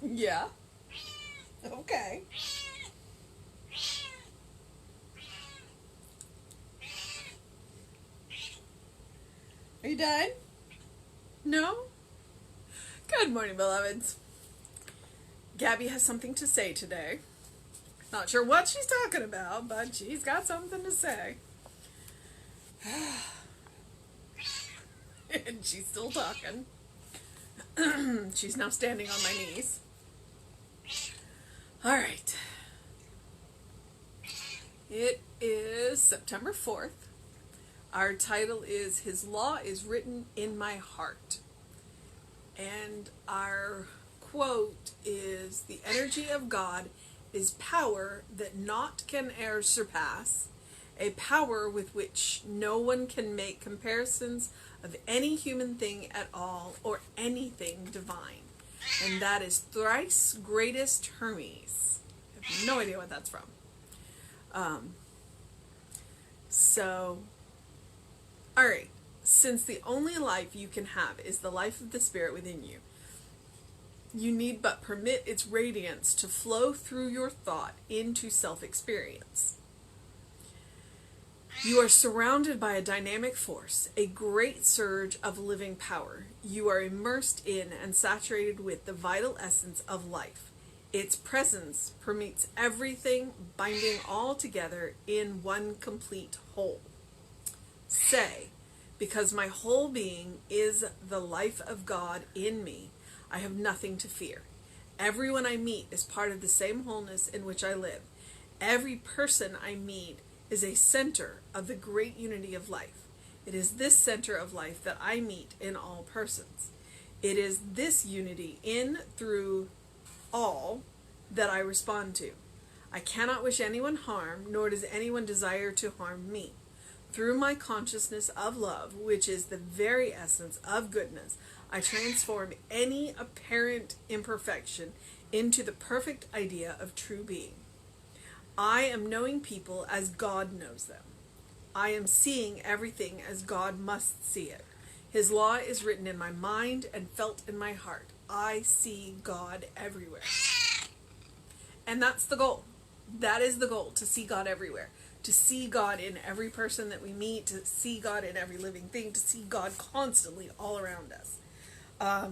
Yeah. Okay. Are you done? No? Good morning, beloveds. Gabby has something to say today. Not sure what she's talking about, but she's got something to say. And she's still talking. She's now standing on my knees. All right. It is September 4th. Our title is His Law is Written in My Heart. And our quote is, "The energy of God is power that naught can e'er surpass, a power with which no one can make comparisons of any human thing at all or anything divine." And that is Thrice Greatest Hermes. I have no idea what that's from. So, alright. Since the only life you can have is the life of the Spirit within you, you need but permit its radiance to flow through your thought into self-experience. You are surrounded by a dynamic force, a great surge of living power. You are immersed in and saturated with the vital essence of life. Its presence permeates everything, binding all together in one complete whole. Say, "Because my whole being is the life of God in me, I have nothing to fear. Everyone I meet is part of the same wholeness in which I live. Every person I meet is a center of the great unity of life. It is this center of life that I meet in all persons. It is this unity in, through, all that I respond to. I cannot wish anyone harm, nor does anyone desire to harm me. Through my consciousness of love, which is the very essence of goodness, I transform any apparent imperfection into the perfect idea of true being. I am knowing people as God knows them. I am seeing everything as God must see it. His law is written in my mind and felt in my heart. I see God everywhere." And that's the goal. That is the goal, to see God everywhere. To see God in every person that we meet, to see God in every living thing, to see God constantly all around us. I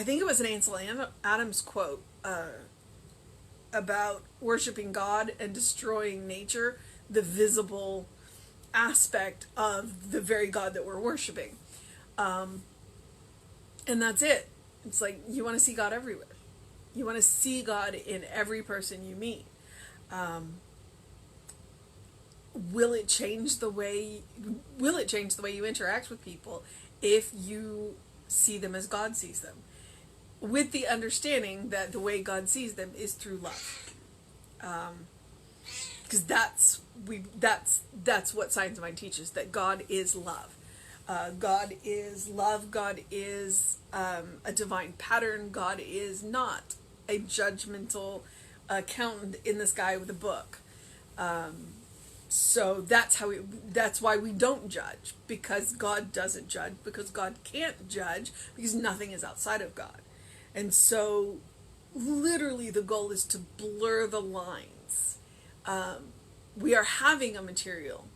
think it was an Ansel Adams quote about worshiping God and destroying nature, the visible aspect of the very God that we're worshiping. And that's it. It's like, you want to see God everywhere. You want to see God in every person you meet. Will it change the way you interact with people if you see them as God sees them, with the understanding that the way God sees them is through love? Because that's what Science of Mind teaches, that God is love. God is love. God is a divine pattern. God is not a judgmental accountant in the sky with a book. So that's why we don't judge, because God doesn't judge, because God can't judge, because nothing is outside of God. And so literally the goal is to blur the lines. We are having a material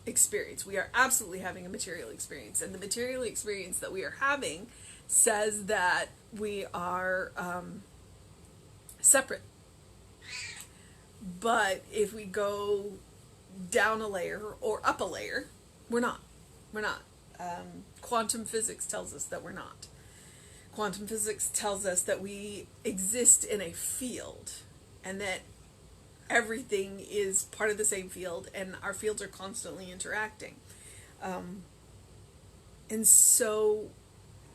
experience. We are absolutely having a material experience. And the material experience that we are having says that we are separate. But if we go down a layer or up a layer, we're not. We're not. Quantum physics tells us that we're not. Quantum physics tells us that we exist in a field, and that everything is part of the same field, and our fields are constantly interacting. And so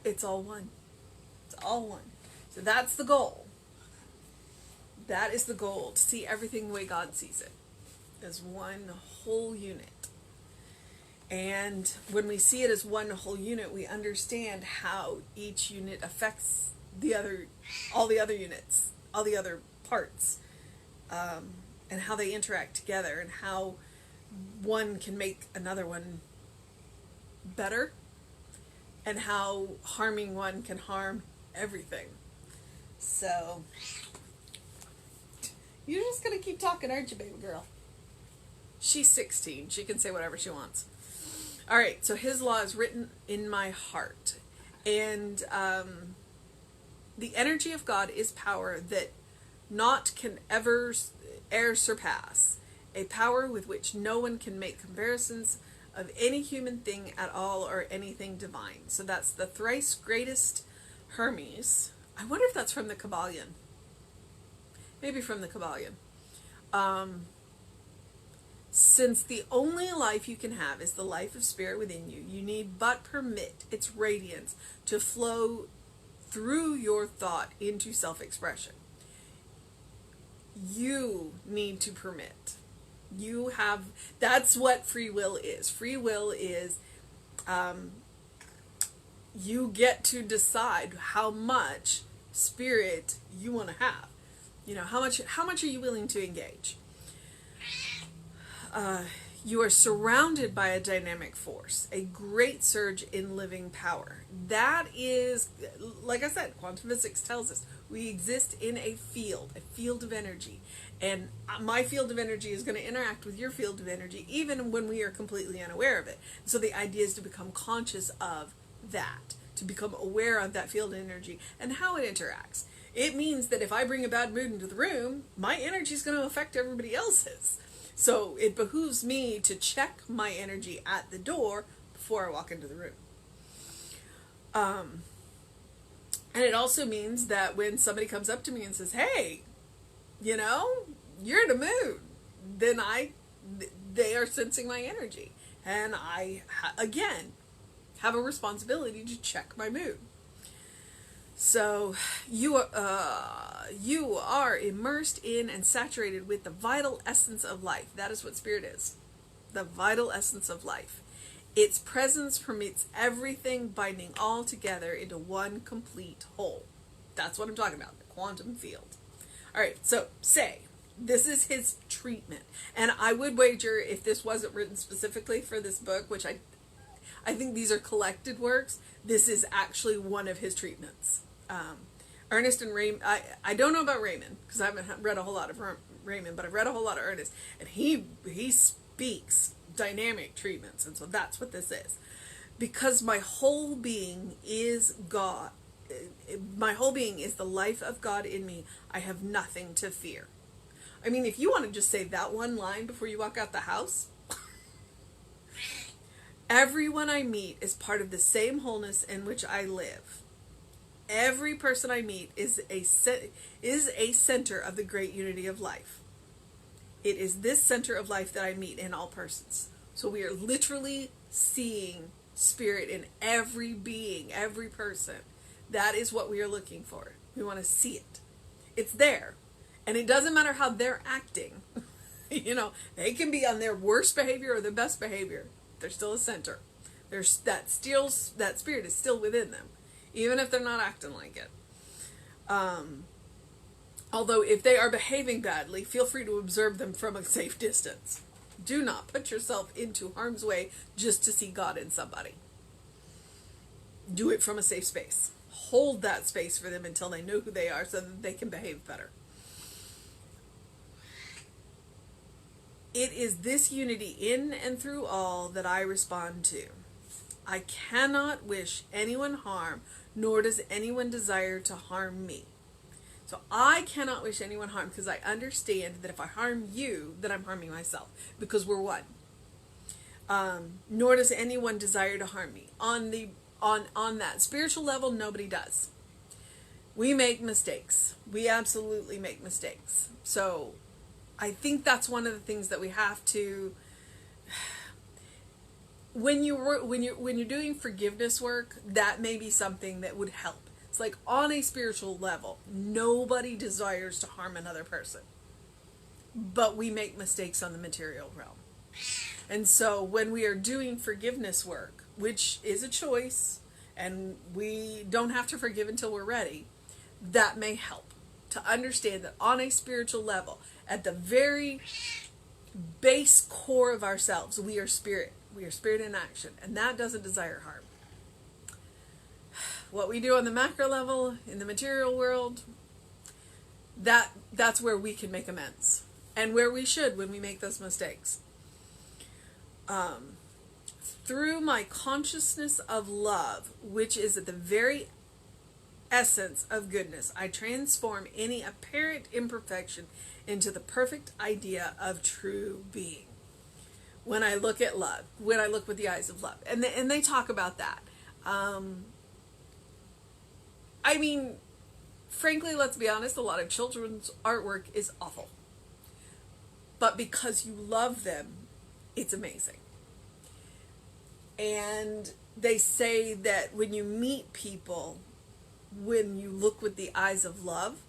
it's all one. It's all one. So that's the goal. That is the goal, to see everything the way God sees it, as one whole unit. And when we see it as one whole unit, we understand how each unit affects all the other units, all the other parts, and how they interact together, and how one can make another one better, and how harming one can harm everything. So, you're just going to keep talking, aren't you, baby girl? She's 16. She can say whatever she wants. All right, so his law is written in my heart. And the energy of God is power that naught can ever surpass. A power with which no one can make comparisons of any human thing at all or anything divine. So that's the thrice greatest Hermes. I wonder if that's from the Kybalion. Maybe from the Kybalion. Since the only life you can have is the life of spirit within you, you need but permit its radiance to flow through your thought into self-expression. You need to permit. You have, that's what free will is. Free will is, you get to decide how much spirit you want to have. You know, how much are you willing to engage? You are surrounded by a dynamic force, a great surge in living power. That is, like I said, quantum physics tells us we exist in a field of energy. And my field of energy is going to interact with your field of energy even when we are completely unaware of it. So the idea is to become conscious of that, to become aware of that field of energy and how it interacts. It means that if I bring a bad mood into the room, my energy is going to affect everybody else's. So it behooves me to check my energy at the door before I walk into the room. And it also means that when somebody comes up to me and says, hey, you know, you're in a mood, then they are sensing my energy. And I, again, have a responsibility to check my mood. So you are immersed in and saturated with the vital essence of life. That is what spirit is. The vital essence of life. Its presence permits everything, binding all together into one complete whole. That's what I'm talking about, the quantum field. All right, so say, this is his treatment. And I would wager, if this wasn't written specifically for this book, which I think these are collected works, this is actually one of his treatments. Ernest and Raymond, I don't know about Raymond, because I haven't read a whole lot of Raymond, but I've read a whole lot of Ernest, and he speaks dynamic treatments, and so that's what this is. Because my whole being is God, my whole being is the life of God in me, I have nothing to fear. I mean, if you want to just say that one line before you walk out the house, everyone I meet is part of the same wholeness in which I live. Every person I meet is a center of the great unity of life. It is this center of life that I meet in all persons. So we are literally seeing spirit in every being, every person. That is what we are looking for. We want to see it. It's there. And it doesn't matter how they're acting. You know, they can be on their worst behavior or their best behavior. They're still a center. There's that spirit is still within them, even if they're not acting like it. Although if they are behaving badly, feel free to observe them from a safe distance. Do not put yourself into harm's way just to see God in somebody. Do it from a safe space. Hold that space for them until they know who they are so that they can behave better. It is this unity in and through all that I respond to. I cannot wish anyone harm, nor does anyone desire to harm me. So I cannot wish anyone harm because I understand that if I harm you, then I'm harming myself because we're one. Nor does anyone desire to harm me. On that spiritual level, nobody does. We make mistakes. We absolutely make mistakes. So I think that's one of the things that we have to, when you're doing forgiveness work, that may be something that would help. It's like on a spiritual level, nobody desires to harm another person, but we make mistakes on the material realm. And so when we are doing forgiveness work, which is a choice, and we don't have to forgive until we're ready, that may help to understand that on a spiritual level, at the very base core of ourselves, we are spirit. We are spirit in action, and that doesn't desire harm. What we do on the macro level, in the material world, that's where we can make amends, and where we should when we make those mistakes. Through my consciousness of love, which is at the very essence of goodness, I transform any apparent imperfection into the perfect idea of true being. When I look at love, when I look with the eyes of love, and they talk about that. I mean, frankly, let's be honest, a lot of children's artwork is awful. But because you love them, it's amazing. And they say that when you meet people, when you look with the eyes of love,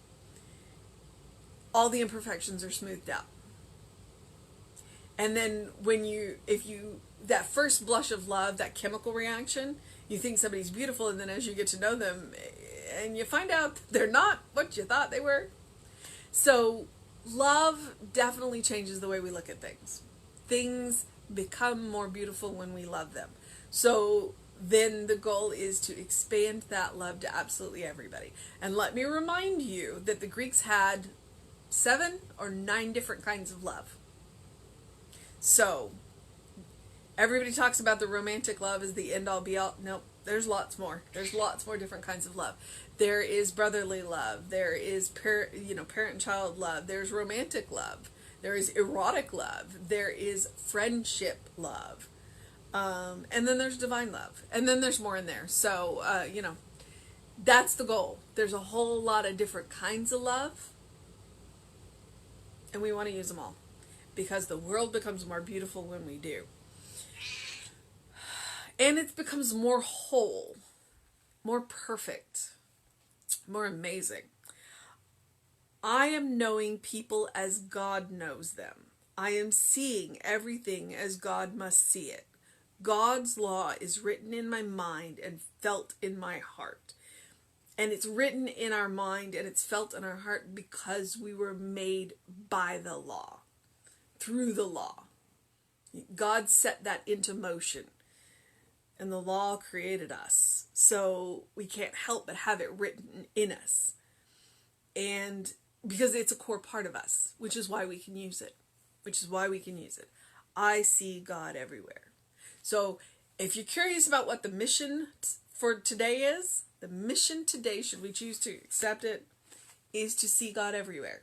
all the imperfections are smoothed out. And then that first blush of love, that chemical reaction, you think somebody's beautiful, and then as you get to know them, and you find out they're not what you thought they were. So love definitely changes the way we look at things. Things become more beautiful when we love them. So then the goal is to expand that love to absolutely everybody. And let me remind you that the Greeks had 7 or 9 different kinds of love. So everybody talks about the romantic love as the end all be all. Nope, there's lots more. There's lots more different kinds of love. There is brotherly love. There is parent and child love. There's romantic love. There is erotic love. There is friendship love. And then there's divine love. And then there's more in there. So, that's the goal. There's a whole lot of different kinds of love. And we want to use them all. Because the world becomes more beautiful when we do. And it becomes more whole. More perfect. More amazing. I am knowing people as God knows them. I am seeing everything as God must see it. God's law is written in my mind and felt in my heart. And it's written in our mind and it's felt in our heart because we were made by the law, through the law. God set that into motion. And the law created us. So we can't help but have it written in us. And because it's a core part of us, which is why we can use it. I see God everywhere. So if you're curious about what the mission for today is, the mission today, should we choose to accept it, is to see God everywhere.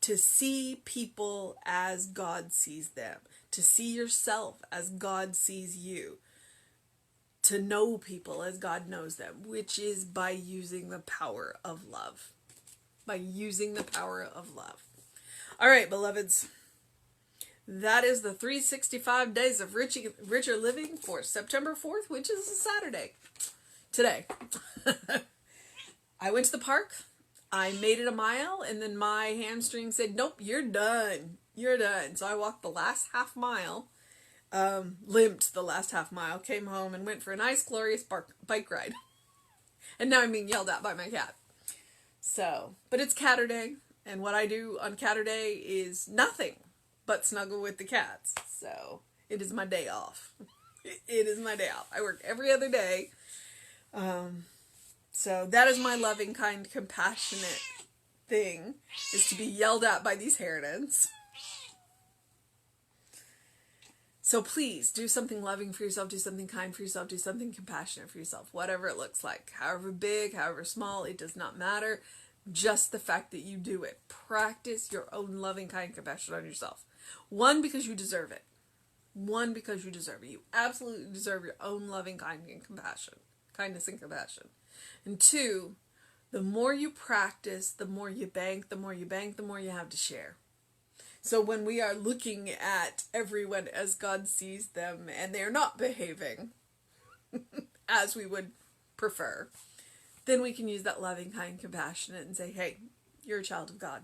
To see people as God sees them. To see yourself as God sees you. To know people as God knows them, which is by using the power of love. By using the power of love. All right, beloveds. That is the 365 days of richer living for September 4th, which is a Saturday. Today. I went to the park. I made it a mile, and then my hamstring said, nope, you're done. You're done. So I walked the last half mile, limped the last half mile, came home, and went for a nice, glorious bike ride. And now I'm being yelled at by my cat. So, but it's Catterday, and what I do on Catterday is nothing but snuggle with the cats. So, it is my day off. It is my day off. I work every other day. So that is my loving, kind, compassionate thing, is to be yelled at by these harridans. So please do something loving for yourself, do something kind for yourself, do something compassionate for yourself, whatever it looks like. However big, however small, it does not matter. Just the fact that you do it. Practice your own loving, kind, compassion on yourself. 1, because you deserve it. 1, because you deserve it. You absolutely deserve your own loving, kind, and compassion. Kindness and compassion. And 2, the more you practice, the more you bank, the more you bank, the more you have to share. So when we are looking at everyone as God sees them and they're not behaving as we would prefer, then we can use that loving, kind, compassionate and say, hey, you're a child of God.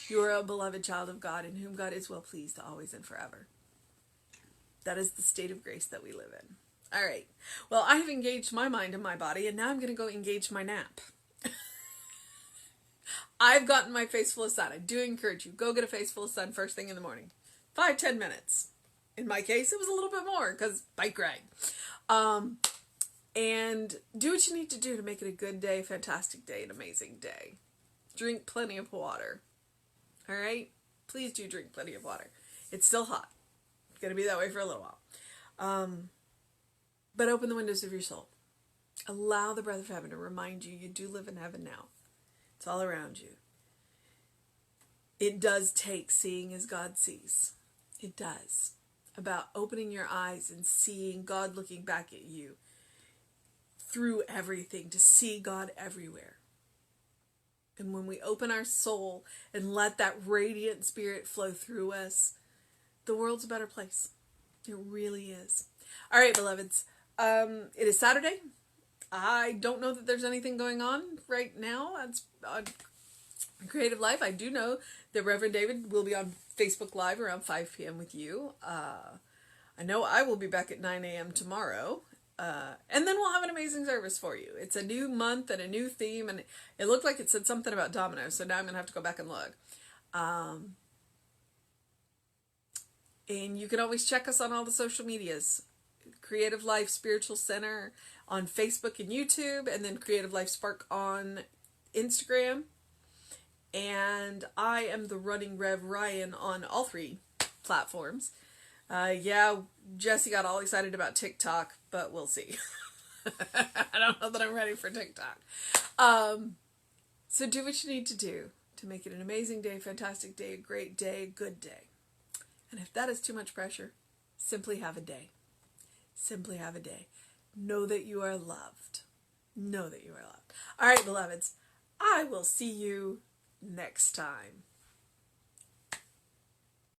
You are a beloved child of God in whom God is well pleased always and forever. That is the state of grace that we live in. All right. Well, I have engaged my mind and my body, and now I'm going to go engage my nap. I've gotten my face full of sun. I do encourage you, go get a face full of sun first thing in the morning. 5-10 minutes. In my case, it was a little bit more because bike ride. And do what you need to do to make it a good day, fantastic day, an amazing day. drink plenty of water. All right? Please do drink plenty of water. It's still hot. It's going to be that way for a little while. But open the windows of your soul. Allow the breath of heaven to remind you do live in heaven now. It's all around you. It does take seeing as God sees. It does. About opening your eyes and seeing God looking back at you through everything, to see God everywhere. And when we open our soul and let that radiant spirit flow through us, the world's a better place. It really is. All right, beloveds. It is Saturday. I don't know that there's anything going on right now on Creative Life. I do know that Reverend David will be on Facebook Live around 5 p.m. with you. I know I will be back at 9 a.m. tomorrow. And then we'll have an amazing service for you. It's a new month and a new theme, and it looked like it said something about dominoes, so now I'm going to have to go back and look. And you can always check us on all the social medias. Creative Life Spiritual Center on Facebook and YouTube, and then Creative Life Spark on Instagram. And I am the Running Rev Ryan on all 3 platforms. Yeah, Jesse got all excited about TikTok, but we'll see. I don't know that I'm ready for TikTok. So do what you need to do to make it an amazing day, fantastic day, a great day, good day. And if that is too much pressure, simply have a day. Simply have a day. Know that you are loved. Know that you are loved. All right, beloveds, I will see you next time.